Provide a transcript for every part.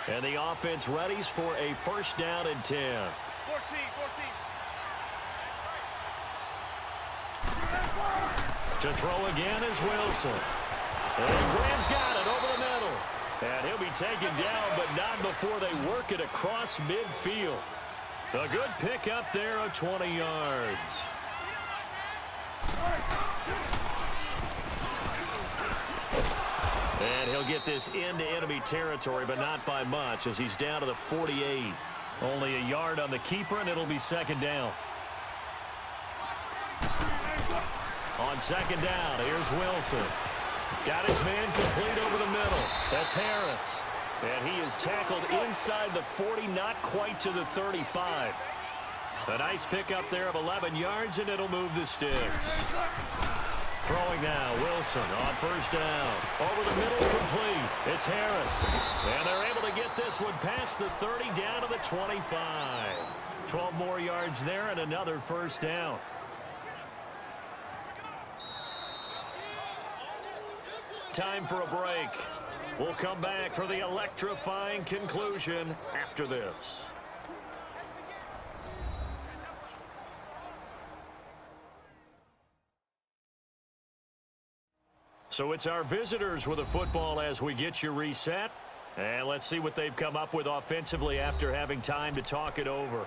And the offense readies for a first down and 10. 14. To throw again is Wilson. And Graham's got it over the middle. And he'll be taken down, but not before they work it across midfield. A good pick up there of 20 yards. And he'll get this into enemy territory, but not by much, as he's down to the 48. Only a yard on the keeper, and it'll be second down. On second down, here's Wilson. Got his man complete over the middle. That's Harris. And he is tackled inside the 40, not quite to the 35. A nice pickup there of 11 yards, and it'll move the sticks. Throwing now, Wilson on first down. Over the middle, complete. It's Harris. And they're able to get this one past the 30, down to the 25. 12 more yards there and another first down. Time for a break. We'll come back for the electrifying conclusion after this. So it's our visitors with the football as we get you reset. And let's see what they've come up with offensively after having time to talk it over.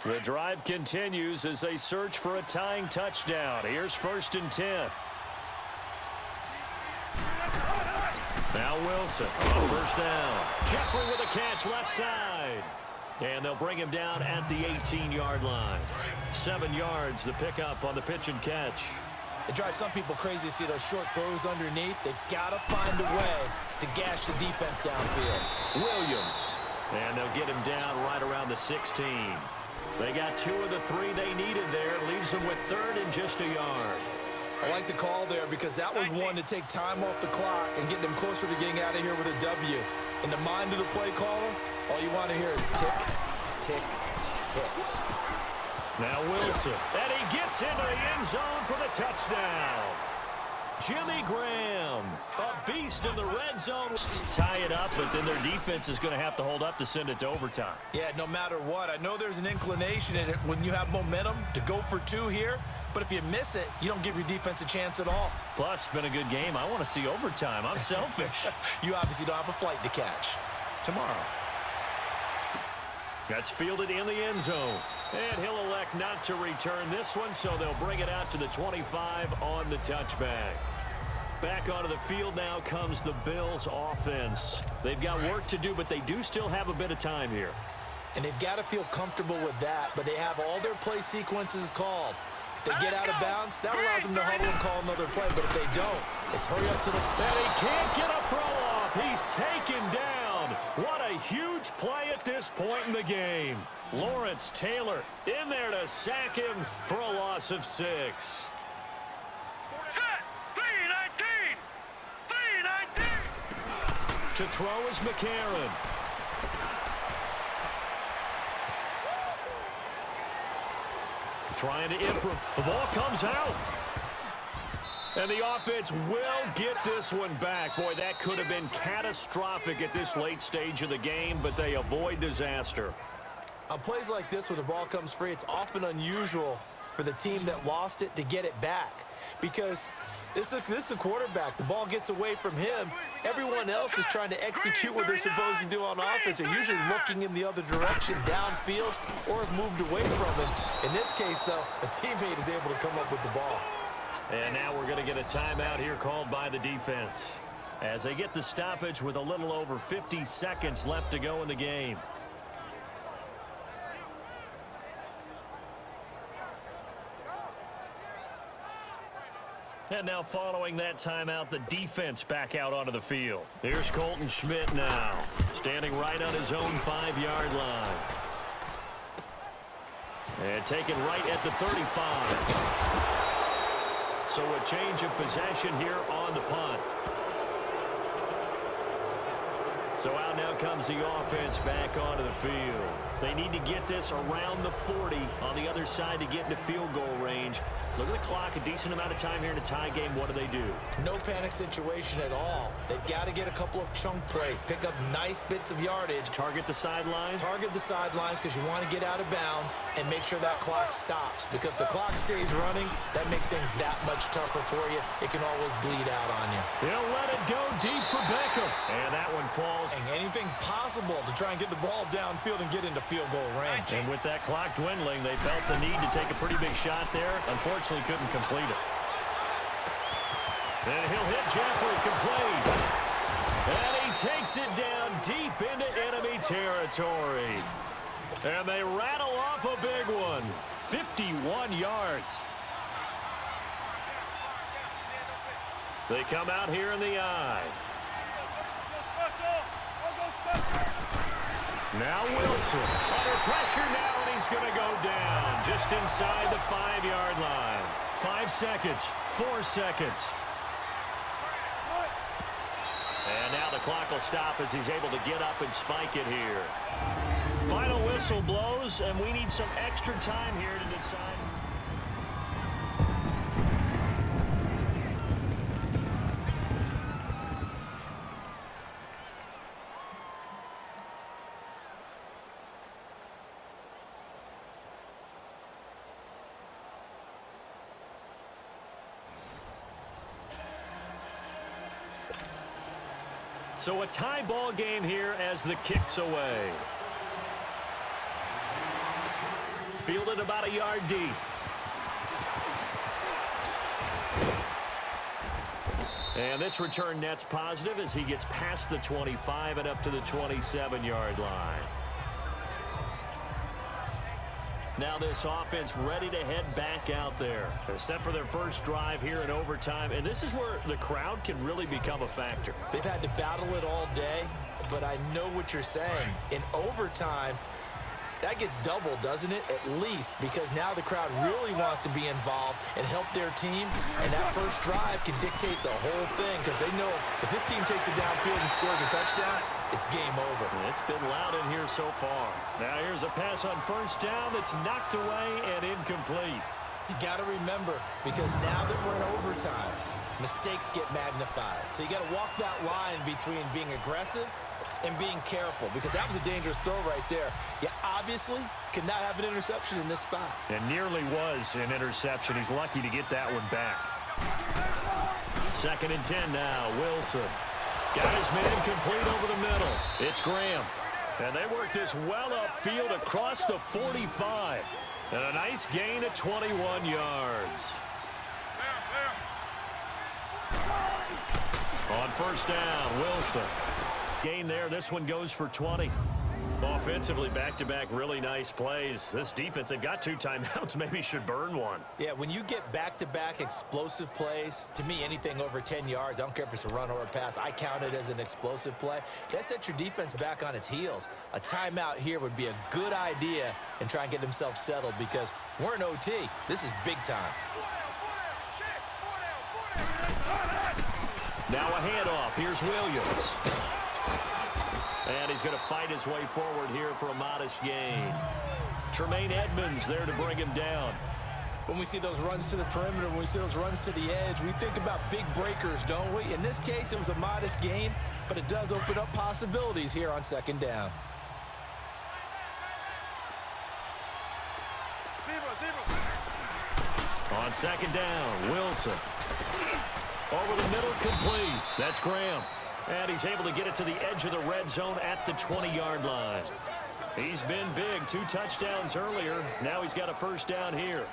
The drive continues as they search for a tying touchdown. Here's first and 10. Now Wilson on first down. Jeffrey with a catch left side. And they'll bring him down at the 18-yard line. 7 yards, the pickup on the pitch and catch. It drives some people crazy to see those short throws underneath. They've got to find a way to gash the defense downfield. Williams. And they'll get him down right around the 16. They got 2 of the 3 they needed there. Leaves them with third and just a yard. I like the call there because that was one to take time off the clock and get them closer to getting out of here with a W. In the mind of the play caller, all you want to hear is tick, tick, tick. Now Wilson. And he gets into the end zone for the touchdown. Jimmy Graham, a beast in the red zone. Tie it up, but then their defense is going to have to hold up to send it to overtime. Yeah, no matter what. I know there's an inclination in it when you have momentum to go for 2 here, but if you miss it, you don't give your defense a chance at all. Plus, it's been a good game. I want to see overtime. I'm selfish. You obviously don't have a flight to catch. Tomorrow. That's fielded in the end zone. And he'll elect not to return this one, so they'll bring it out to the 25 on the touchback. Back onto the field now comes the Bills offense. They've got work to do, but they do still have a bit of time here. And they've got to feel comfortable with that, but they have all their play sequences called. If they get out of bounds, that allows them to huddle and call another play, but if they don't, it's hurry up to the... And he can't get a throw off. He's taken down. What a huge play at this point in the game. Lawrence Taylor in there to sack him for a loss of 6. Set. 3-19. 3-19. To throw is McCarron. Trying to improve. The ball comes out. And the offense will get this one back. Boy, that could have been catastrophic at this late stage of the game, but they avoid disaster. On plays like this where the ball comes free, it's often unusual for the team that lost it to get it back. Because this is a quarterback. The ball gets away from him. Everyone else is trying to execute what they're supposed to do on offense. They're usually looking in the other direction, downfield, or have moved away from him. In this case, though, a teammate is able to come up with the ball. And now we're going to get a timeout here called by the defense as they get the stoppage with a little over 50 seconds left to go in the game. And now following that timeout, the defense back out onto the field. Here's Colton Schmidt now, standing right on his own 5-yard line. And taken right at the 35. So a change of possession here on the punt. So out now comes the offense back onto the field. They need to get this around the 40 on the other side to get into field goal range. Look at the clock, a decent amount of time here in a tie game. What do they do? No panic situation at all. They've got to get a couple of chunk plays, pick up nice bits of yardage. Target the sidelines? Target the sidelines because you want to get out of bounds and make sure that clock stops. Because if the clock stays running, that makes things that much tougher for you. It can always bleed out on you. He'll let it go deep for Beckham. And that one falls. And anything possible to try and get the ball downfield and get into field goal range. And with that clock dwindling, they felt the need to take a pretty big shot there. Unfortunately, couldn't complete it. And he'll hit Jeffrey, complete. And he takes it down deep into enemy territory. And they rattle off a big one. 51 yards. They come out here in the eye. Now Wilson under pressure now, and he's going to go down just inside the 5-yard line. 5 seconds, 4 seconds. And now the clock will stop as he's able to get up and spike it here. Final whistle blows, and we need some extra time here to decide. So a tie ball game here as the kick's away. Fielded about a yard deep. And this return net's positive as he gets past the 25 and up to the 27-yard line. Now this offense ready to head back out there. They're set for their first drive here in overtime, and this is where the crowd can really become a factor. They've had to battle it all day, but I know what you're saying. In overtime, that gets doubled, doesn't it? At least, because now the crowd really wants to be involved and help their team, and that first drive can dictate the whole thing because they know if this team takes it downfield and scores a touchdown, it's game over. It's been loud in here so far. Now here's a pass on first down that's knocked away and incomplete. You got to remember, because now that we're in overtime, mistakes get magnified. So you got to walk that line between being aggressive and being careful, because that was a dangerous throw right there. You obviously could not have an interception in this spot. It nearly was an interception. He's lucky to get that one back. 2nd and 10 now. Wilson got his man complete over the middle. It's Graham. And they work this well upfield across the 45. And a nice gain of 21 yards. On first down, Wilson. Gain there. This one goes for 20. Offensively, back-to-back really nice plays. This defense, they've got 2 timeouts, maybe should burn one. Yeah, when you get back-to-back explosive plays, to me, anything over 10 yards, I don't care if it's a run or a pass, I count it as an explosive play. That sets your defense back on its heels. A timeout here would be a good idea and try and get themselves settled because we're in OT. This is big time. Now a handoff. Here's Williams. And he's going to fight his way forward here for a modest gain. Tremaine Edmonds there to bring him down. When we see those runs to the perimeter, when we see those runs to the edge, we think about big breakers, don't we? In this case, it was a modest gain, but it does open up possibilities here on 2nd down. On 2nd down, Wilson. Over the middle, complete. That's Graham. And he's able to get it to the edge of the red zone at the 20-yard line. He's been big. 2 touchdowns earlier. Now he's got a first down here.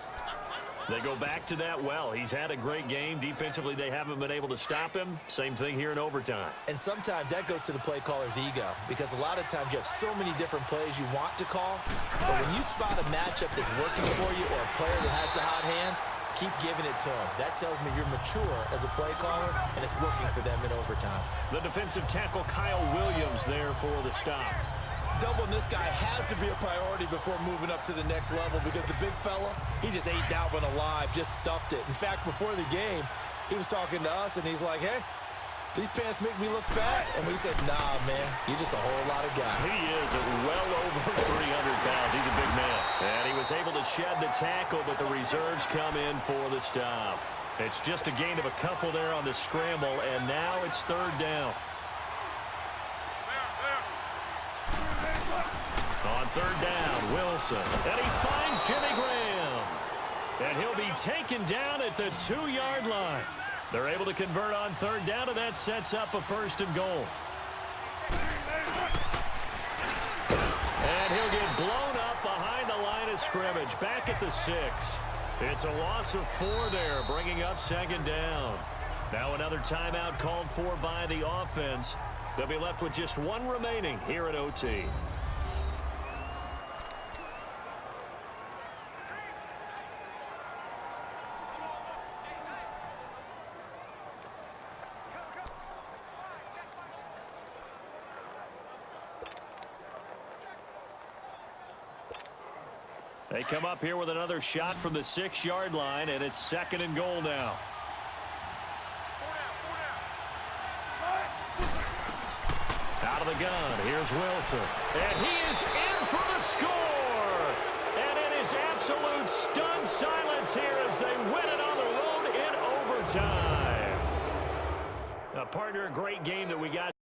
They go back to that well. He's had a great game. Defensively, they haven't been able to stop him. Same thing here in overtime. And sometimes that goes to the play caller's ego, because a lot of times you have so many different plays you want to call, but when you spot a matchup that's working for you or a player that has the hot hand, keep giving it to him. That tells me you're mature as a play caller, and it's working for them in overtime. The defensive tackle Kyle Williams there for the stop. Doubling this guy has to be a priority before moving up to the next level, because the big fella, he just ate that one alive, just stuffed it. In fact, before the game, he was talking to us, and he's like, hey, these pants make me look fat. And we said, nah, man, you're just a whole lot of guy. He is at well over 300 pounds. He's a big man. And he was able to shed the tackle, but the reserves come in for the stop. It's just a gain of a couple there on the scramble, and now it's third down. On third down, Wilson. And he finds Jimmy Graham. And he'll be taken down at the 2-yard line. They're able to convert on third down, and that sets up a first and goal. And he'll get blown up behind the line of scrimmage, back at the 6. It's a loss of 4 there, bringing up second down. Now another timeout called for by the offense. They'll be left with just 1 remaining here at OT. They come up here with another shot from the 6-yard line, and it's second and goal now. Out of the gun, here's Wilson. And he is in for the score! And it is absolute stunned silence here as they win it on the road in overtime. Partner, a great game that we got